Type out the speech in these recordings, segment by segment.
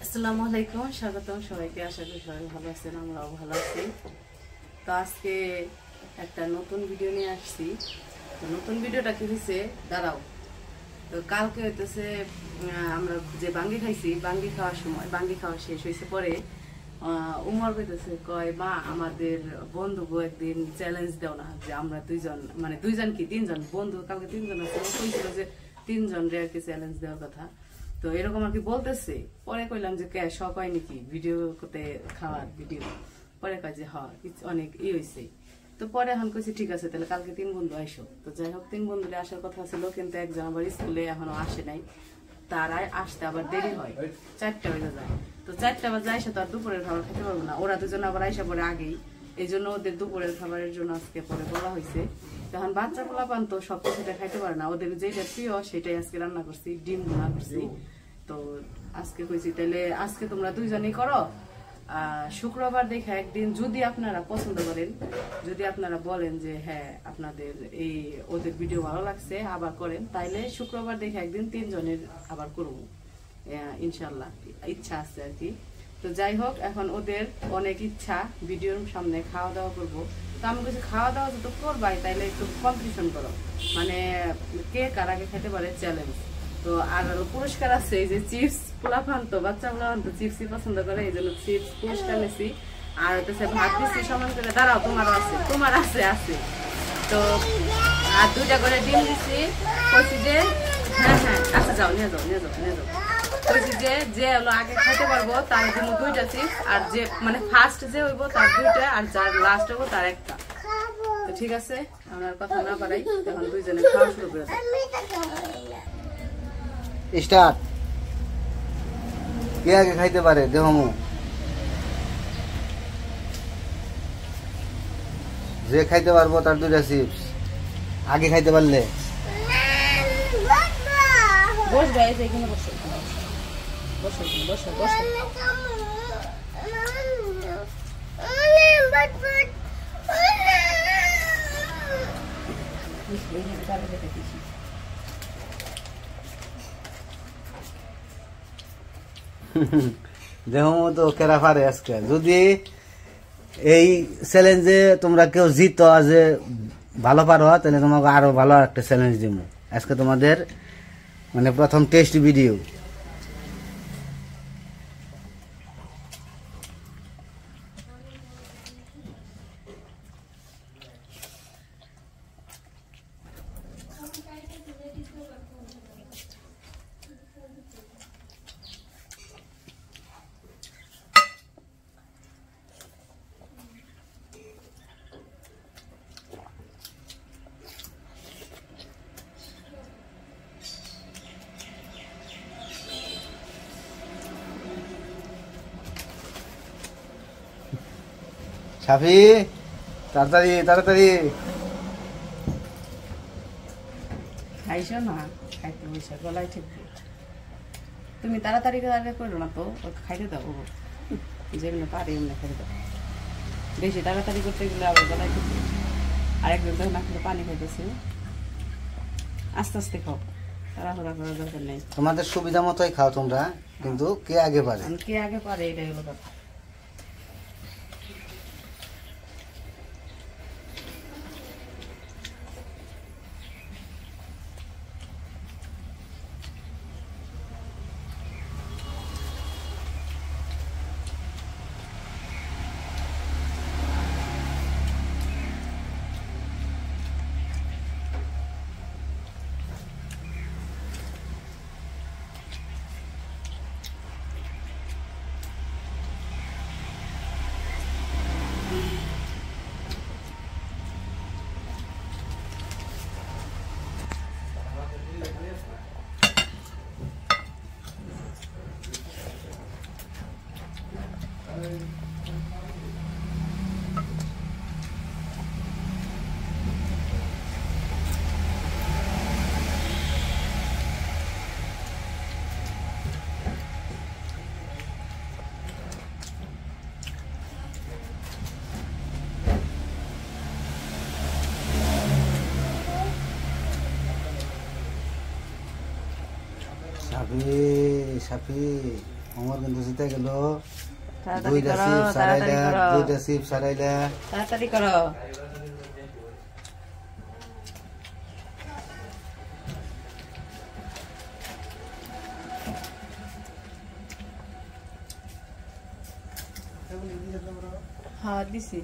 আসসালামু আলাইকুম, স্বাগতম সবাইকে। আশা করি সবাই ভালো আছেন, আমরাও ভালো আছি। তো আজকে একটা নতুন ভিডিও নিয়ে আসছি। তো নতুন ভিডিওটা কি হয়েছে দাঁড়াও। তো কালকে হইতেছে আমরা যে বাঙ্গি খাইছি, বাঙ্গি খাওয়ার সময় বাঙ্গি খাওয়া শেষ হয়েছে পরে উমর কইতেছে, কয় মা আমাদের বন্ধুকে একদিন চ্যালেঞ্জ দাও না, যে আমরা দুইজন মানে দুইজন কি তিনজন বন্ধু, কালকে তিনজন আছে, কইছিল যে তিনজন রে আর কি চ্যালেঞ্জ দেওয়ার কথা। তো এরকম আর কি বলতেছে। পরে কইলাম যে কে শখ হয় নাকি ভিডিও করতে, খাওয়ার ভিডিও। পরে কয় যে অনেক হয়েছে। তো পরে এখন কইছি ঠিক আছে, তাহলে কালকে তিন বন্ধু আইসো। তো যাই হোক, তিন বন্ধুরে আসার কথা ছিল, কিন্তু একজন আবার স্কুলে এখনো আসে নাই। তারাই আসতে আবার দেরি হয়, 4টা বেজে যায়। তো 4টা বাজে আইসা তো আর দুপুরের খাবার খেতে পারবো না, ওরা দুজন আবার আইসা পরে আগেই। এই জন্য ওদের দুপুরের খাবারের জন্য আজকে পরে বলা হয়েছে। তখন বাচ্চা পোলাপান তো সব কিছুটা খাইতে পারে না, ওদের যেটা প্রিয় সেটাই আজকে রান্না করছি, ডিম রান্না করছি। তো আজকে কইছি তাহলে আজকে তোমরা দুইজনই করো। শুক্রবার দেখে একদিন যদি আপনারা পছন্দ করেন, যদি আপনারা বলেন যে হ্যাঁ আপনাদের এই ওদের ভিডিও ভালো লাগছে আবার করেন, তাইলে শুক্রবার দেখে একদিন তিনজনের আবার করবো ইনশাল্লাহ, ইচ্ছা আছে আর কি। তো যাই হোক, এখন ওদের অনেক ইচ্ছা ভিডিওর সামনে খাওয়া দাওয়া করবো। তো আমি বলছি খাওয়া দাওয়া যত করবাই তাইলে একটু কম্পিটিশন করো, মানে কে কার আগে খেতে পারে চ্যালেঞ্জ। তো আর পুরস্কার আছে এই যে চিপস, পোলাপান তো বাচ্চা পোলাপান তো চিপসই পছন্দ করে, এই জন্য চিপস পুরস্কার নিছি। আর হচ্ছে ভাত দিচ্ছি সমান করে, দাঁড়াও তোমারও আছে, তোমার আছে আছে। তো আর 2টা করে ডিম দিচ্ছি, কইছি যে হ্যাঁ হ্যাঁ আচ্ছা যাও নিয়ে যাও নিয়ে যাও নিয়ে যাও। কইছি যে যে হলো আগে খাইতে পারবো তার জন্য 2টা চিপস, আর যে মানে ফার্স্ট যে হইব তার 2টা, আর যার লাস্ট হইব তার 1টা। তো ঠিক আছে, আমার কথা না বাড়াই, এখন দুইজনে খাওয়া শুরু করে দাও। স্টার্ট। কে আগে খাইতে পারে দেহমু, যে খাইতে পারবো তার 2টা চিপস। আগে খাইতে পারলে বসবে, এখানে বসো বসো বসো বসো। দেহমু তো কেরা পারে আজকে। যদি এই চ্যালেঞ্জে তোমরা কেউ জিতো, যে ভালো পারো, তাহলে তোমাকে আরো ভালো একটা চ্যালেঞ্জ দিব। আজকে তোমাদের মানে প্রথম টেস্ট ভিডিও। সাফি তাড়াতাড়ি তাড়াতাড়ি খাইছো না, খাইতে বসে গলায় ঠিক তুমি তাড়াতাড়ি আগে করো না, তো খাইতে দাও, যেগুলো পারে এমনি খাইতে দাও। বেশি তাড়াতাড়ি করতে গেলে আবার গলায় ঠিক। আর একজন তখন আসলে পানি খাইতেছি, আস্তে আস্তে খাও, তাড়াহুড়া করার দরকার নেই। তোমাদের সুবিধা মতোই খাও তোমরা, কিন্তু কে আগে পারে। কে আগে পারে এটাই হলো কথা। সাফি সাফি আমার কিন্তু জিতে গেল। তাড়াতাড়ি দুইটা করো, চিপস তাড়াতাড়ি সারাইলা, করো, দুইটা চিপস সারাইলা। তাড়াতাড়ি করো। হ্যাঁ দিছি।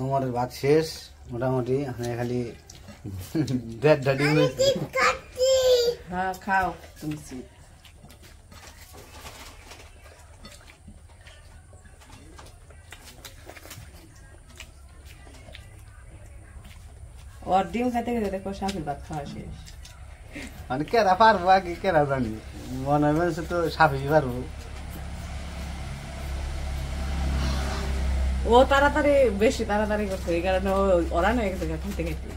আমার ভাত শেষ মোটামুটি, এখানে খালি দেড় ডাডি হয়েছে। হ্যাঁ খাও তুমি চিপ। ওর ডিম খাইতে খেতে দেখো সাফির ভাত খাওয়া শেষ। মানে কেরা পারবো আগে কেরা জানি, মনে হয় মানুষ তো সাফি পারবো। ও তাড়াতাড়ি বেশি তাড়াতাড়ি করছে, এই কারণে ওরা নয় গেছে খাইতে খাইতে।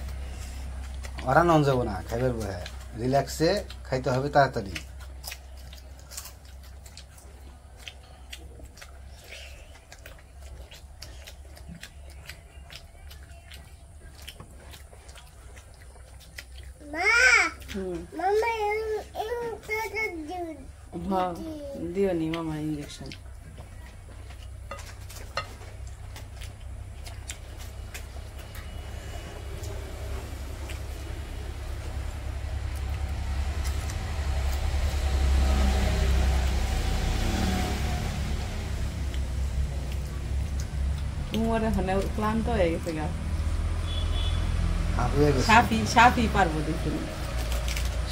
ওরা নন যাবো না, খাইবার বহে রিল্যাক্সে খাইতে হবে তাড়াতাড়ি। হ্যাঁ দিও নি মামা ইঞ্জেকশন। তোমার এখানে ক্লান্ত হয়ে গেছে গা। সাফি সাফি পারবো দেখুন।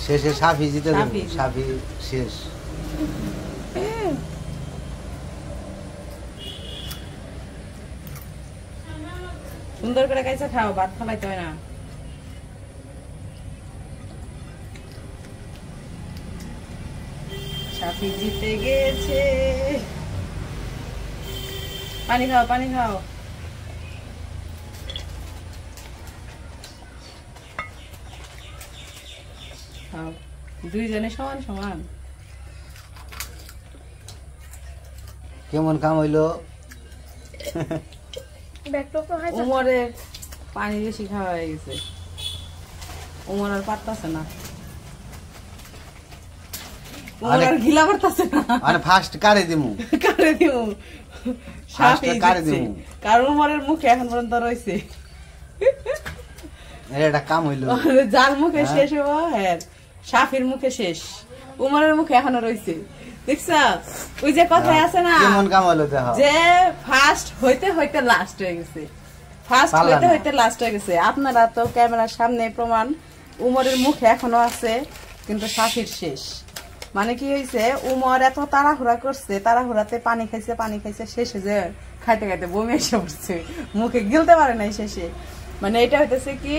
শেষে সাফি জিতে যাবে, সাফি। সাফি শেষ। সুন্দর করে খাইছে, খাও, ভাত খালাইতে হয় না। সাফি জিতে গেছে। পানি খাও, পানি খাও। খাও, দুইজনে সমান সমান। কেমন কাম হইলো? উমরে পানি বেশি খাওয়া হয়ে গেছে, উমর আর পারতাছে না, উমর আর গিলা পারতাছে না। মানে ফার্স্ট কারে দিমু, কারে দিমু, সাফি কারে জিতছে। দিমু। কারণ উমরের মুখে এখন পর্যন্ত রয়েছে। এটা কাম হইলো। যার মুখে শেষ হবো, হ্যাঁ সাফির মুখে শেষ, উমরের মুখে এখনো রয়েছে। দেখছ ওই যে কথায় আছে না, কেমন কাম হলো দেখো, যে ফার্স্ট হইতে হইতে লাস্ট হয়ে গেছে, ফার্স্ট হইতে হইতে লাস্ট হয়ে গেছে। আপনারা তো ক্যামেরার সামনে প্রমাণ, উমরের মুখে এখনো আছে কিন্তু সাফির শেষ। মানে কি হয়েছে, উমর এত তাড়াহুড়া করছে, তাড়াহুড়াতে পানি খাইছে, শেষে যে খাইতে খাইতে বমি এসে পড়ছে, মুখে গিলতে পারে নাই শেষে। মানে এটা হইতেছে কি,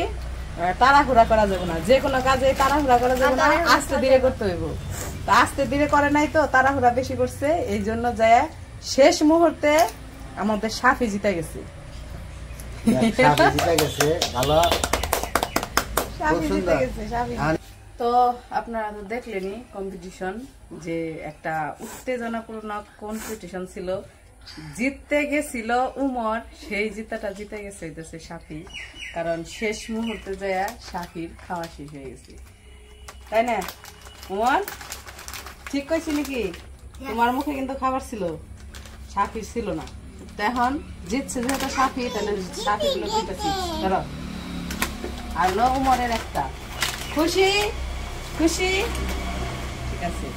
তাড়াহুড়া করা যাবে না, যে কোনো কাজে তাড়াহুড়া করা যাবে না, আস্তে ধীরে করতে হইব। তা আস্তে ধীরে করে নাই তো, তাড়াহুড়া বেশি করছে, এই জন্য যায় শেষ মুহূর্তে আমাদের সাফি জিতে গেছে। সাফি জিতে গেছে, ভালো, সাফি জিতে সুন্দর। গেছে, সাফি। তো আপনারা তো দেখলেনই কম্পিটিশন, যে একটা উত্তেজনাপূর্ণ কম্পিটিশন ছিল। জিততে গেছিল উমর, সেই জিতাটা জিতে গেছে হইতেছে সাফি, কারণ শেষ মুহূর্তে যায় সাফির খাওয়া শেষ হয়ে গেছে, তাই না উমর? ঠিক কইছি নাকি? তোমার মুখে কিন্তু খাবার ছিল, সাফির ছিল না। তো এখন জিতছে যেহেতু সাফি, তাহলে সাফি গুলো দিতেছি, ধরো। আর লো উমরের একটা। খুশি খুশি, ঠিক আছে।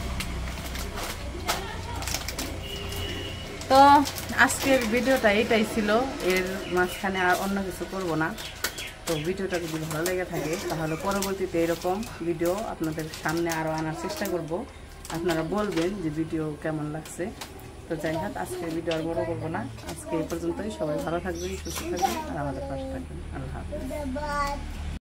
তো আজকের ভিডিওটা এটাই ছিল, এর মাঝখানে আর অন্য কিছু করব না। তো ভিডিওটা যদি ভালো লেগে থাকে তাহলে পরবর্তীতে এরকম ভিডিও আপনাদের সামনে আরও আনার চেষ্টা করব। আপনারা বলবেন যে ভিডিও কেমন লাগছে। তো যাই হোক, আজকের ভিডিও আর বড় করবো না, আজকে এই পর্যন্তই। সবাই ভালো থাকবেন, সুস্থ থাকবেন আর আমাদের পাশে থাকবেন। আল্লাহ হাফেজ।